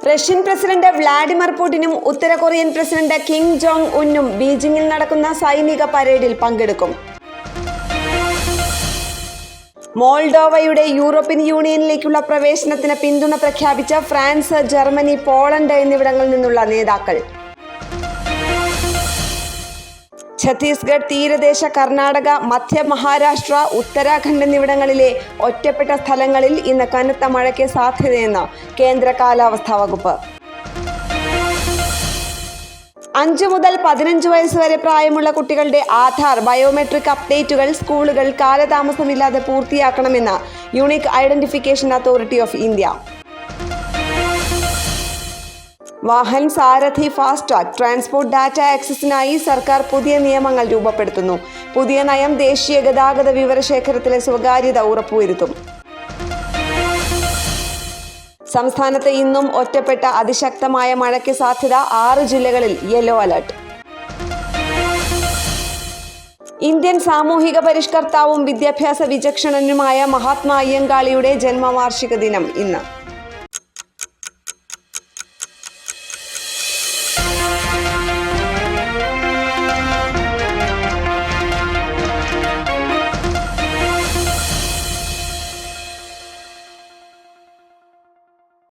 Russian president Vladimir പുടിനും ഉത്തര Korean president Kim Jong ഉന്നും ബീജിംഗിൽ നടക്കുന്ന സൈനിക പരേഡിൽ പങ്കെടുക്കും. മോൾഡോവയുടെ യൂറോപ്യൻ യൂണിയനിലേക്കുള്ള പ്രവേശനത്തിന് പിന്തുണ പ്രഖ്യാപിച്ച ഫ്രാൻസ്, ജർമ്മനി, പോളണ്ട് എന്നിവിടങ്ങളിൽ നിന്നുള്ള നേതാക്കൾ. ഛത്തീസ്ഗഡ് തീരദേശ, കർണാടക, മധ്യ മഹാരാഷ്ട്ര, ഉത്തരാഖണ്ഡ് എന്നിവിടങ്ങളിലെ ഒറ്റപ്പെട്ട സ്ഥലങ്ങളിൽ ഇന്ന് കനത്ത മഴയ്ക്ക് സാധ്യതയെന്ന് കേന്ദ്ര കാലാവസ്ഥാ വകുപ്പ്. 5 മുതൽ 15 വയസ്സ് വരെ പ്രായമുള്ള കുട്ടികളുടെ ആധാർ ബയോമെട്രിക് അപ്ഡേറ്റുകൾ സ്കൂളുകൾ കാലതാമസമില്ലാതെ പൂർത്തിയാക്കണമെന്ന് unique identification authority of India. Vahan Sarathi FASTag transport data ആക്സസിനായി സർക്കാർ പുതിയ നിയമങ്ങൾ രൂപപ്പെടുത്തുന്നു. പുതിയ നയം ദേശീയ ഗതാഗത വിവരശേഖരത്തിലെ സ്വകാര്യത ഉറപ്പുവരുത്തും. സംസ്ഥാനത്ത് ഇന്നും ഒറ്റപ്പെട്ട അതിശക്തമായ മഴയ്ക്ക് സാധ്യത. 6 ജില്ലകളിൽ യെല്ലോ അലർട്ട്. ഇന്ത്യൻ സാമൂഹിക പരിഷ്കർത്താവും വിദ്യാഭ്യാസ വിചക്ഷണനുമായ മഹാത്മാ അയ്യങ്കാളിയുടെ ജന്മവാർഷിക ദിനം ഇന്ന്.